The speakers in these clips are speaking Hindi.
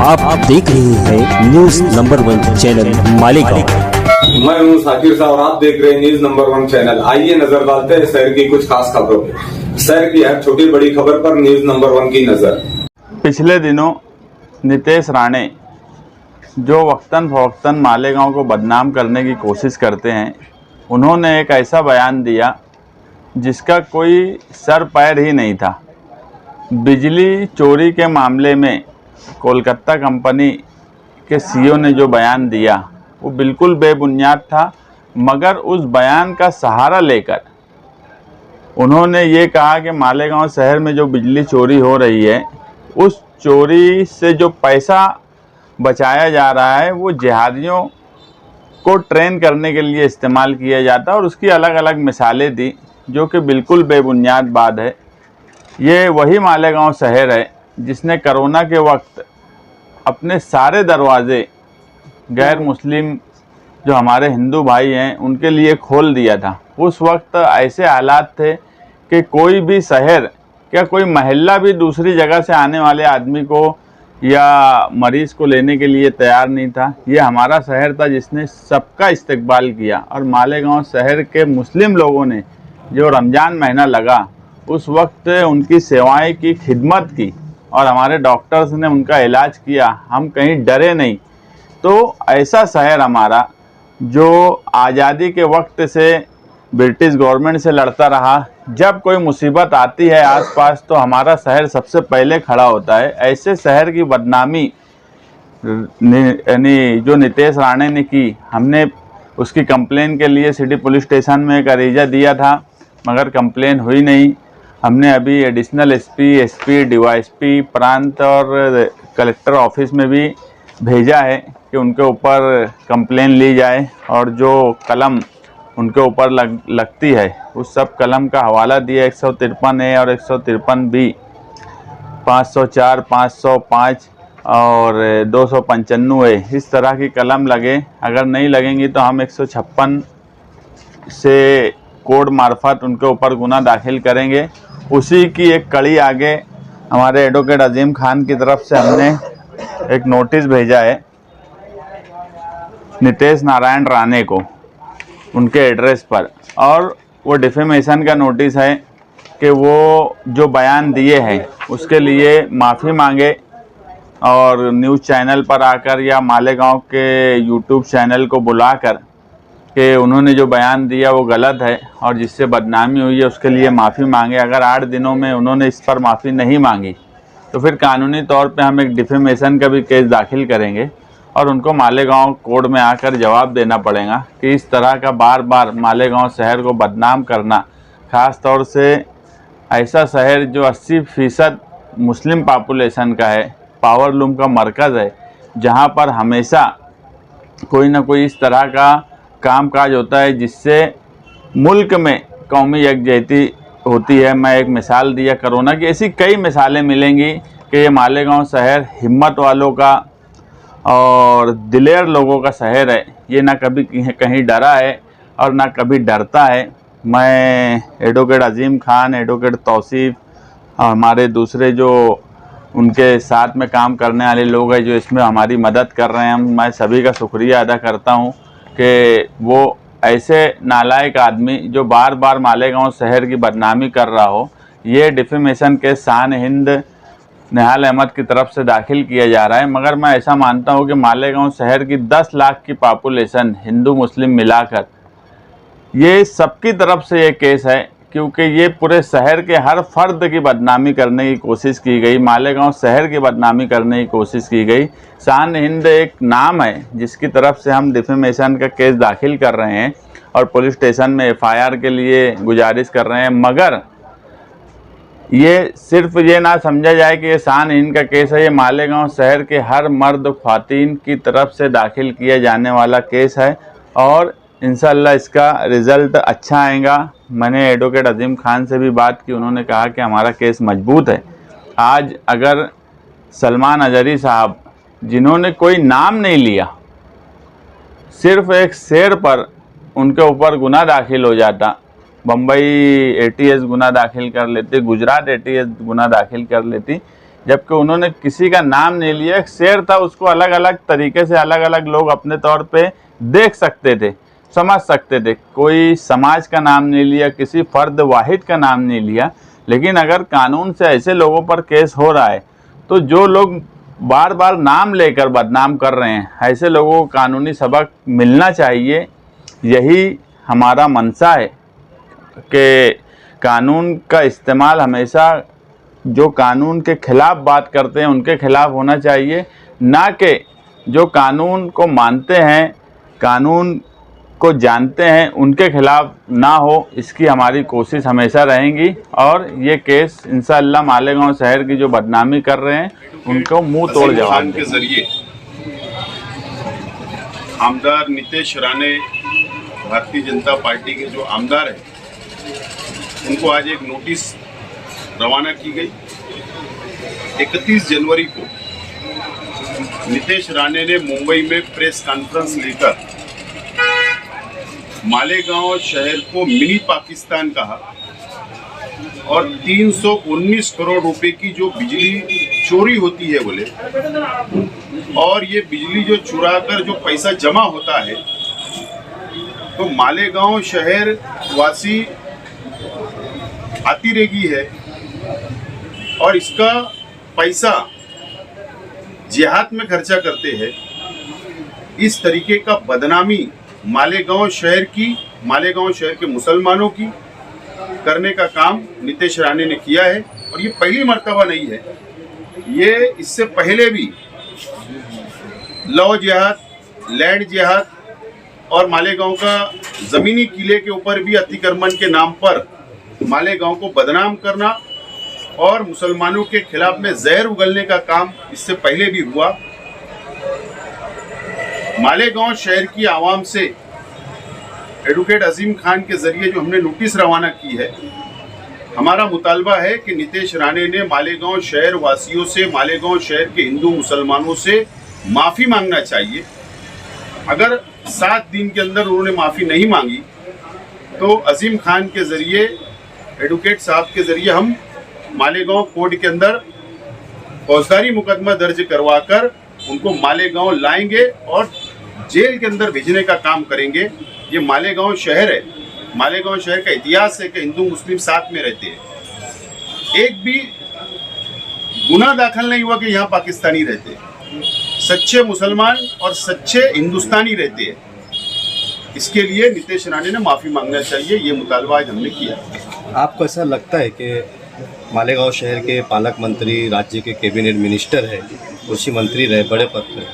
आप देख रहे हैं न्यूज नंबर 1 चैनल मालेगांव। मैं हूं साकिर साहब और आप देख रहे हैं न्यूज नंबर 1 चैनल। आइए नजर डालते हैं शहर की कुछ खास खबरों पे। शहर की हर छोटी बड़ी खबर पर न्यूज नंबर 1 की नजर। पिछले दिनों नितेश राणे जो वक्तन फवक्तन मालेगांव को बदनाम करने की कोशिश करते हैं, उन्होंने एक ऐसा बयान दिया जिसका कोई सर पैर ही नहीं था। बिजली चोरी के मामले में कोलकाता कंपनी के सीईओ ने जो बयान दिया वो बिल्कुल बेबुनियाद था, मगर उस बयान का सहारा लेकर उन्होंने ये कहा कि मालेगांव शहर में जो बिजली चोरी हो रही है, उस चोरी से जो पैसा बचाया जा रहा है वो जिहादियों को ट्रेन करने के लिए इस्तेमाल किया जाता है, और उसकी अलग अलग मिसालें दी जो कि बिल्कुल बेबुनियाद बात है। ये वही मालेगांव शहर है जिसने कोरोना के वक्त अपने सारे दरवाजे गैर मुस्लिम जो हमारे हिंदू भाई हैं उनके लिए खोल दिया था। उस वक्त ऐसे हालात थे कि कोई भी शहर, क्या कोई मोहल्ला भी दूसरी जगह से आने वाले आदमी को या मरीज़ को लेने के लिए तैयार नहीं था। ये हमारा शहर था जिसने सबका इस्तकबाल किया, और मालेगांव शहर के मुस्लिम लोगों ने जो रमज़ान महीना लगा उस वक्त उनकी सेवाएं की, खिदमत की, और हमारे डॉक्टर्स ने उनका इलाज किया। हम कहीं डरे नहीं। तो ऐसा शहर हमारा जो आज़ादी के वक्त से ब्रिटिश गवर्नमेंट से लड़ता रहा, जब कोई मुसीबत आती है आसपास तो हमारा शहर सबसे पहले खड़ा होता है। ऐसे शहर की बदनामी यानी जो नितेश राणे ने की, हमने उसकी कंप्लेन के लिए सिटी पुलिस स्टेशन में एक अरीजा दिया था, मगर कंप्लेन हुई नहीं। हमने अभी एडिशनल एसपी, डीवाईएसपी प्रांत और कलेक्टर ऑफिस में भी भेजा है कि उनके ऊपर कंप्लेन ली जाए, और जो कलम उनके ऊपर लगती है उस सब कलम का हवाला दिया 153A और 153B, 504, 505 और 295A, इस तरह की कलम लगे। अगर नहीं लगेंगी तो हम 156 से कोड मार्फत उनके ऊपर गुना दाखिल करेंगे। उसी की एक कड़ी आगे हमारे एडवोकेट अजीम खान की तरफ से हमने एक नोटिस भेजा है नितेश नारायण राणे को उनके एड्रेस पर, और वो डिफेमेशन का नोटिस है कि वो जो बयान दिए हैं उसके लिए माफ़ी मांगे, और न्यूज़ चैनल पर आकर या मालेगांव के यूट्यूब चैनल को बुलाकर कि उन्होंने जो बयान दिया वो गलत है और जिससे बदनामी हुई है उसके लिए माफ़ी मांगे। अगर 8 दिनों में उन्होंने इस पर माफ़ी नहीं मांगी तो फिर कानूनी तौर पे हम एक डिफेमेशन का भी केस दाखिल करेंगे, और उनको मालेगांव कोर्ट में आकर जवाब देना पड़ेगा कि इस तरह का बार बार मालेगांव शहर को बदनाम करना, ख़ास तौर से ऐसा शहर जो 80% मुस्लिम पॉपुलेशन का है, पावर लूम का मरकज़ है, जहां पर हमेशा कोई ना कोई इस तरह का कामकाज होता है जिससे मुल्क में कौमी यकजहती होती है। मैं एक मिसाल दिया कोरोना की, ऐसी कई मिसालें मिलेंगी कि ये मालेगांव शहर हिम्मत वालों का और दिलेर लोगों का शहर है। ये ना कभी कहीं डरा है और ना कभी डरता है। मैं एडवोकेट अजीम खान, एडवोकेट तौसीफ और हमारे दूसरे जो उनके साथ में काम करने वाले लोग हैं जो इसमें हमारी मदद कर रहे हैं, मैं सभी का शुक्रिया अदा करता हूं कि वो ऐसे नालायक आदमी जो बार बार मालेगांव शहर की बदनामी कर रहा हो, ये डिफेमेशन के शान हिंद निहाल अहमद की तरफ से दाखिल किया जा रहा है। मगर मैं ऐसा मानता हूं कि मालेगांव शहर की 10 लाख की पॉपुलेशन, हिंदू मुस्लिम मिलाकर, ये सबकी तरफ से ये केस है, क्योंकि ये पूरे शहर के हर फर्द की बदनामी करने की कोशिश की गई, मालेगांव शहर की बदनामी करने की कोशिश की गई। शान हिंद एक नाम है जिसकी तरफ से हम डिफेमेशन का केस दाखिल कर रहे हैं और पुलिस स्टेशन में FIR के लिए गुजारिश कर रहे हैं। मगर ये सिर्फ ये ना समझा जाए कि ये शान हिंद का केस है, ये मालेगांव शहर के हर मर्द ख्वातीन की तरफ से दाखिल किया जाने वाला केस है, और इंशाअल्लाह इसका रिज़ल्ट अच्छा आएगा। मैंने एडवोकेट अजीम खान से भी बात की, उन्होंने कहा कि हमारा केस मजबूत है। आज अगर सलमान अजहरी साहब, जिन्होंने कोई नाम नहीं लिया, सिर्फ एक शेर पर उनके ऊपर गुना दाखिल हो जाता, बम्बई ATS गुना दाखिल कर लेती, गुजरात ATS गुना दाखिल कर लेती, जबकि उन्होंने किसी का नाम नहीं लिया। एक शेर था, उसको अलग अलग तरीके से अलग अलग लोग अपने तौर पे देख सकते थे, समझ सकते थे। कोई समाज का नाम नहीं लिया, किसी फर्द वाहिद का नाम नहीं लिया। लेकिन अगर कानून से ऐसे लोगों पर केस हो रहा है तो जो लोग बार बार नाम लेकर बदनाम कर रहे हैं, ऐसे लोगों को कानूनी सबक मिलना चाहिए। यही हमारा मंशा है कि कानून का इस्तेमाल हमेशा जो कानून के खिलाफ बात करते हैं उनके खिलाफ होना चाहिए, ना कि जो कानून को मानते हैं, कानून को जानते हैं, उनके खिलाफ ना हो। इसकी हमारी कोशिश हमेशा रहेगी। और ये केस इंशाअल्लाह मालेगांव शहर की जो बदनामी कर रहे हैं उनको मुंह तोड़ अजीम जवाब खान के देंगे। जरिए आमदार नितेश राणे भारतीय जनता पार्टी के जो आमदार हैं उनको आज एक नोटिस रवाना की गई। 31 जनवरी को नितेश राणे ने मुंबई में प्रेस कॉन्फ्रेंस लेकर मालेगांव शहर को मिनी पाकिस्तान कहा और 319 करोड़ रुपए की जो बिजली चोरी होती है बोले, और ये बिजली जो चुरा कर जो पैसा जमा होता है तो मालेगांव शहर वासी अतिरेगी है और इसका पैसा जिहाद में खर्चा करते हैं। इस तरीके का बदनामी मालेगांव शहर के मुसलमानों की करने का काम नितेश राणे ने किया है। और ये पहली मर्तबा नहीं है, ये इससे पहले भी लौ जिहाद, लैंड जिहाद और मालेगांव का जमीनी किले के ऊपर भी अतिक्रमण के नाम पर मालेगांव को बदनाम करना और मुसलमानों के खिलाफ में जहर उगलने का काम इससे पहले भी हुआ। मालेगांव शहर की आवाम से एडवोकेट अजीम खान के जरिए जो हमने नोटिस रवाना की है, हमारा मुतालबा है कि नितेश राणे ने मालेगांव शहर वासियों से, मालेगांव शहर के हिंदू मुसलमानों से माफ़ी मांगना चाहिए। अगर 7 दिन के अंदर उन्होंने माफ़ी नहीं मांगी तो अजीम खान के जरिए, एडवोकेट साहब के जरिए हम मालेगांव कोर्ट के अंदर फौजदारी मुकदमा दर्ज करवाकर उनको मालेगांव लाएंगे और जेल के अंदर भेजने का काम करेंगे। ये मालेगांव शहर है, मालेगांव शहर का इतिहास है कि हिंदू मुस्लिम साथ में रहते हैं। एक भी गुनाह दाखिल नहीं हुआ कि यहाँ पाकिस्तानी रहते हैं, सच्चे मुसलमान और सच्चे हिंदुस्तानी रहते हैं। इसके लिए नितेश राणे ने माफ़ी मांगना चाहिए, ये मुतालबा आज हमने किया। आपको ऐसा लगता है कि मालेगांव शहर के पालक मंत्री, राज्य के कैबिनेट मिनिस्टर है, कृषि मंत्री रहे, बड़े पद पर,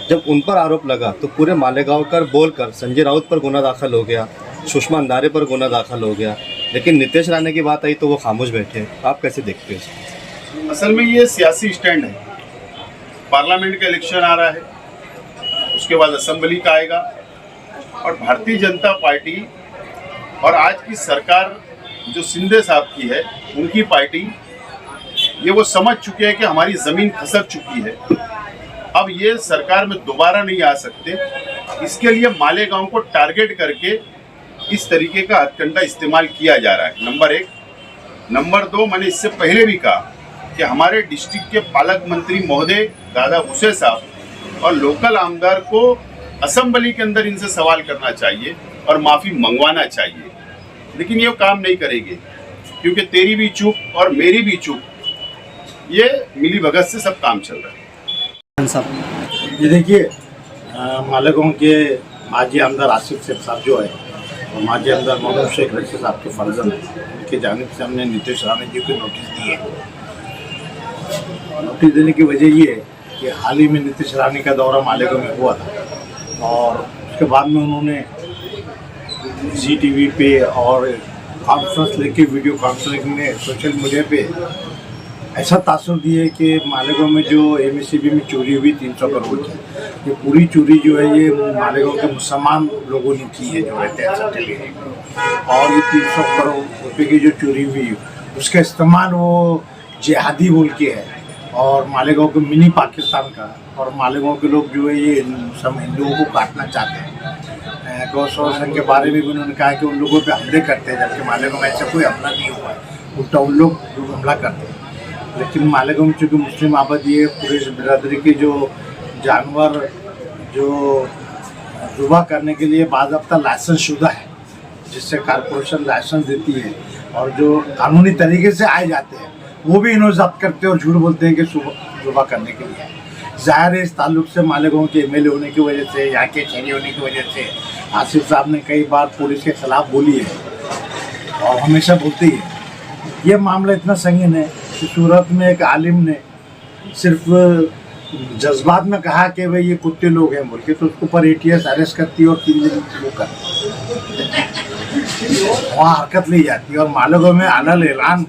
जब उन पर आरोप लगा तो पूरे मालेगांव कर बोलकर संजय राउत पर गुना दाखिल हो गया, सुषमा अंधारे पर गुना दाखिल हो गया, लेकिन नितेश राणे की बात आई तो वो खामोश बैठे। आप कैसे देखते हैं इसको? असल में ये सियासी स्टैंड है। पार्लियामेंट का इलेक्शन आ रहा है, उसके बाद असेंबली का आएगा और भारतीय जनता पार्टी और आज की सरकार जो शिंदे साहब की है, उनकी पार्टी, ये वो समझ चुके हैं कि हमारी ज़मीन खसक चुकी है, अब ये सरकार में दोबारा नहीं आ सकते। इसके लिए मालेगांव को टारगेट करके इस तरीके का हथकंडा इस्तेमाल किया जा रहा है, नंबर 1। नंबर 2, मैंने इससे पहले भी कहा कि हमारे डिस्ट्रिक्ट के पालक मंत्री महोदय दादा भूसे साहब और लोकल आमदार को असेंबली के अंदर इनसे सवाल करना चाहिए और माफ़ी मंगवाना चाहिए, लेकिन ये काम नहीं करेंगे क्योंकि तेरी भी चूक और मेरी भी चूक, ये मिली भगत से सब काम चल रहा है। ये देखिए, मालेगांव के माजी आमदार आसिफ शेख साहब जो है और माजी आमदार मोहम्मद शेख रशीद साहब के फर्जन है, उनके जानिब से हमने नितेश राणे जी को नोटिस दिए। नोटिस देने की वजह ये है कि हाल ही में नितेश राणे का दौरा मालेगांव में हुआ था और उसके बाद में उन्होंने ZTV पे और कॉन्फ्रेंस लेके, वीडियो कॉन्फ्रेंसिंग में सोशल मीडिया पे ऐसा तासुर दिए कि मालेगांव में जो MSCB में चोरी हुई 300 करोड़ की, ये पूरी चोरी जो है ये मालेगांव के मुसलमान लोगों ने की है जो रहते हैं सट्टे लेने में। और ये 300 करोड़ रुपए की जो चोरी हुई उसका इस्तेमाल वो जिहादी बोल के है और मालेगांव को मिनी पाकिस्तान का, और मालेगांव के लोग जो है ये सब हिंदुओं को काटना चाहते हैं। गौ संरक्षण के बारे में भी उन्होंने कहा कि उन लोगों पे हमले करते हैं, जबकि मालेगांव में ऐसा कोई हमला नहीं हुआ है, उल्टा उन लोग हमला करते हैं। लेकिन मालेगांव में चूँकि मुस्लिम आबादी है, पूरे बिरादरी के जो जानवर जो जुबा करने के लिए बाज़ाब्ता लाइसेंस शुदा है, जिससे कारपोरेशन लाइसेंस देती है, और जो कानूनी तरीके से आए जाते हैं वो भी इन्हों जब्त करते हैं और झूठ बोलते हैं कि जुबा करने के लिए। ज़ाहिर है इस ताल्लुक से मालेगांव के एमएलए होने की वजह से, यहाँ के शहरी होने की वजह से आसिफ साहब ने कई बार पुलिस के खिलाफ बोली है और हमेशा बोलती है। ये मामला इतना संगीन है कि सूरत में एक आलिम ने सिर्फ जज्बात में कहा कि भाई ये कुत्ते लोग हैं बोल के, तो उसके ऊपर ATS अरेस्ट करती है और 3 दिन वो करती वहाँ हरकत ली जाती है। और मालेगांव में अलग ऐलान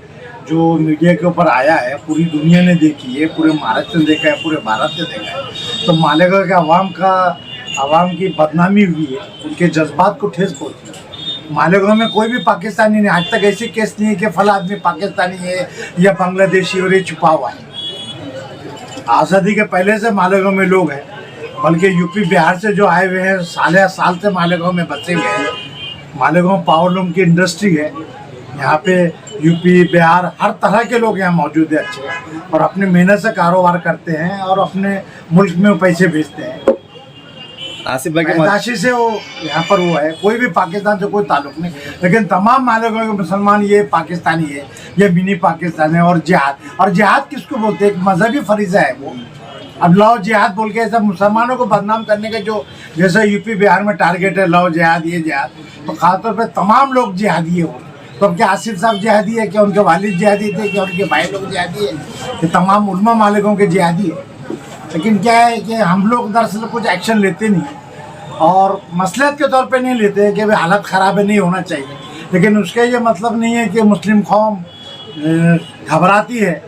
जो मीडिया के ऊपर आया है, पूरी दुनिया ने देखी है, पूरे महाराष्ट्र ने देखा है, पूरे भारत ने देखा है। तो मालेगांव के आवाम की बदनामी हुई है, उनके जज्बात को ठेस पहुँची है। मालेगांव में कोई भी पाकिस्तानी नहीं, आज तक ऐसी केस नहीं है कि फला आदमी पाकिस्तानी है या बांग्लादेशी और ये छुपा हुआ है। आज़ादी के पहले से मालेगांव में लोग हैं, बल्कि यूपी बिहार से जो आए हुए हैं साल से मालेगांव में बसे हुए हैं। मालेगांव पावरलूम की इंडस्ट्री है, यहाँ पे यूपी बिहार हर तरह के लोग यहाँ मौजूद है अच्छे, और अपनी मेहनत से कारोबार करते हैं और अपने मुल्क में पैसे भेजते हैं। आसिफ भाई के पैदाशी से वो यहाँ पर हुआ है, कोई भी पाकिस्तान से कोई ताल्लुक नहीं। लेकिन तमाम मालेगांव के मुसलमान ये पाकिस्तानी है, ये मिनी पाकिस्तान है। और जिहाद किसको बोलते हैं? एक मजहबी फरीजा है वो। अब लव जिहाद बोल के ऐसा मुसलमानों को बदनाम करने के जो जैसे यूपी बिहार में टारगेट है, लव जिहाद ये जिहाद, तो खासतौर पर तमाम लोग जिहादी है वो। तो अब क्या आसिफ साहब जिहादी है? क्या उनके वालिद जिहादी थे? क्या उनके भाई लोग जिहादी है? कि तमाम उलमा मालेगांव के जिहादी है। लेकिन क्या है कि हम लोग दरअसल कुछ एक्शन लेते नहीं और मसलहत के तौर पे नहीं लेते कि भाई हालत ख़राब है, नहीं होना चाहिए। लेकिन उसका ये मतलब नहीं है कि मुस्लिम कौम घबराती है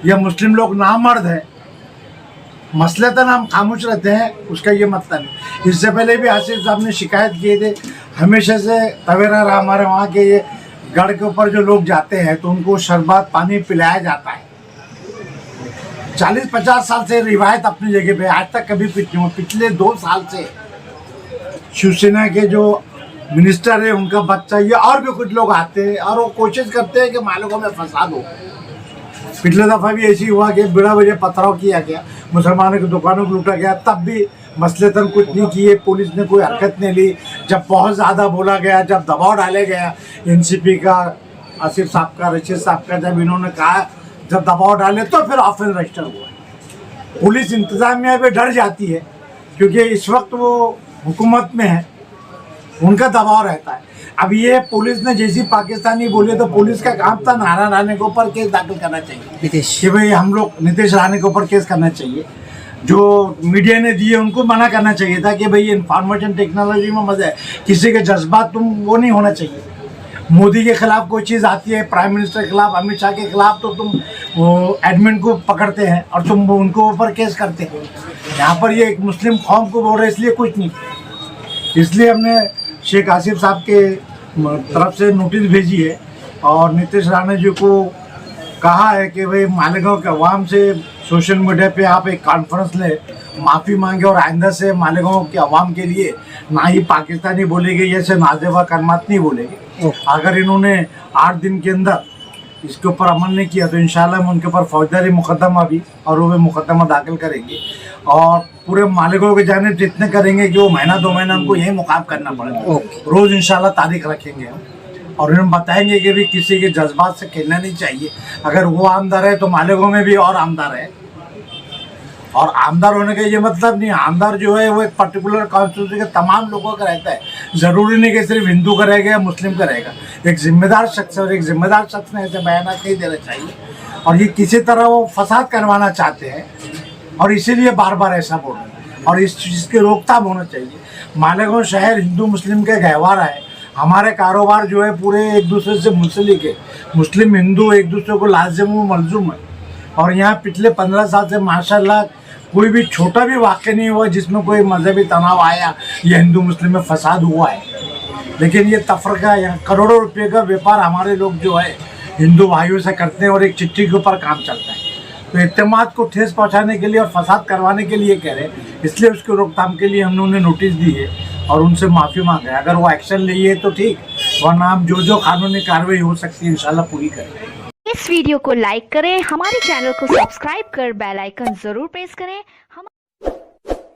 या मुस्लिम लोग नामर्द है। मसलतन हम खामोश रहते हैं, उसका ये मतलब नहीं। इससे पहले भी आसिफ साहब ने शिकायत किए थे, हमेशा से तवेरा रहा हमारे वहाँ के ये गढ़ के ऊपर जो लोग जाते हैं तो उनको शरबत पानी पिलाया जाता है। 40-50 साल से रिवायत अपनी जगह पे, आज तक कभी पिछले 2 साल से शिवसेना के जो मिनिस्टर है उनका बच्चा ये और भी कुछ लोग आते हैं और वो कोशिश करते हैं कि मालेगांव में फसाद हो। पिछले दफ़ा भी ऐसी हुआ कि बिना वजह पथराव किया गया, मुसलमानों की दुकानों को लूटा गया, तब भी मसलतन कुछ नहीं किए, पुलिस ने कोई हरकत नहीं ली। जब बहुत ज़्यादा बोला गया, जब दबाव डाले गया NCP का, आसिफ साहब का, रशीद साहब का, जब इन्होंने कहा, जब दबाव डाले तो फिर ऑफेंस रजिस्टर हुआ। पुलिस इंतजामिया पे डर जाती है क्योंकि इस वक्त वो हुकूमत में है, उनका दबाव रहता है। अब ये पुलिस ने जैसी पाकिस्तानी बोले तो पुलिस का काम था नारा राणे के ऊपर केस दाखिल करना चाहिए कि भाई हम लोग नीतीश राणे के ऊपर केस करना चाहिए। जो मीडिया ने दिए उनको मना करना चाहिए था कि भाई इंफॉर्मेशन टेक्नोलॉजी में मजा है, किसी के जज्बात तुम वो नहीं होना चाहिए। मोदी के खिलाफ कोई चीज़ आती है, प्राइम मिनिस्टर के खिलाफ, अमित शाह के खिलाफ, तो तुम वो एडमिन को पकड़ते हैं और तुम उनको ऊपर केस करते हैं। यहाँ पर ये एक मुस्लिम कौम को बोल रहे इसलिए कुछ नहीं, इसलिए हमने शेख आसिफ साहब के तरफ से नोटिस भेजी है और नीतीश राणे जी को कहा है कि भाई मालेगांव के अवाम से सोशल मीडिया पे आप एक कॉन्फ्रेंस ले, माफ़ी मांगे और आइंदा से मालेगांव के अवाम के लिए ना ही पाकिस्तानी बोलेंगे, जैसे नाजेबा करमात नहीं बोलेंगे। अगर इन्होंने 8 दिन के अंदर इसके ऊपर अमल नहीं किया तो इंशाल्लाह हम उनके ऊपर फौजदारी मुकदमा भी और वो भी मुकदमा दाखिल करेंगे और पूरे मालेगांव के जाने जितने करेंगे कि वो महीना 2 महीना उनको यही मुकाम करना पड़ेगा। रोज़ इंशाल्लाह तारीख रखेंगे और उन्हें बताएंगे कि भी किसी के जज्बात से खेलना नहीं चाहिए। अगर वो आमदार है तो मालेगांव में भी और आमदार है, और आमदार होने का ये मतलब नहीं, आमदार जो है वो एक पर्टिकुलर कॉन्स्टिट्यूंसी के तमाम लोगों का रहता है। ज़रूरी नहीं कि सिर्फ हिंदू का रहेगा या मुस्लिम का रहेगा। एक जिम्मेदार शख्स और एक जिम्मेदार शख्स ने ऐसे बयान नहीं देना चाहिए और ये किसी तरह वो फसाद करवाना चाहते हैं और इसीलिए बार बार ऐसा बोल रहे हैं और इस चीज़ की रोकथाम होना चाहिए। मालेगांव शहर हिंदू मुस्लिम का गहवारा है। हमारे कारोबार जो है पूरे एक दूसरे से मुंसलिक है, मुस्लिम हिंदू एक दूसरे को लाजिम व मलजूम है। और यहाँ पिछले 15 साल से माशाल्लाह कोई भी छोटा भी वाक़या नहीं हुआ जिसमें कोई मजहबी तनाव आया या हिंदू मुस्लिम में फसाद हुआ है। लेकिन ये तफरका या करोड़ों रुपये का व्यापार हमारे लोग जो है हिंदू भाइयों से करते हैं और एक चिट्ठी के ऊपर काम चलता है। तो इत्तेमाद को ठेस पहुँचाने के लिए और फसाद करवाने के लिए कह रहे हैं, इसलिए उसकी रोकथाम के लिए हमने उन्हें नोटिस दी है और उनसे माफ़ी मांगा है। अगर वो एक्शन लिए तो ठीक, वरना हम जो कानूनी कार्रवाई हो सकती है इंशाल्लाह पूरी करेंगे। इस वीडियो को लाइक करें, हमारे चैनल को सब्सक्राइब कर बेल आइकन जरूर प्रेस करें।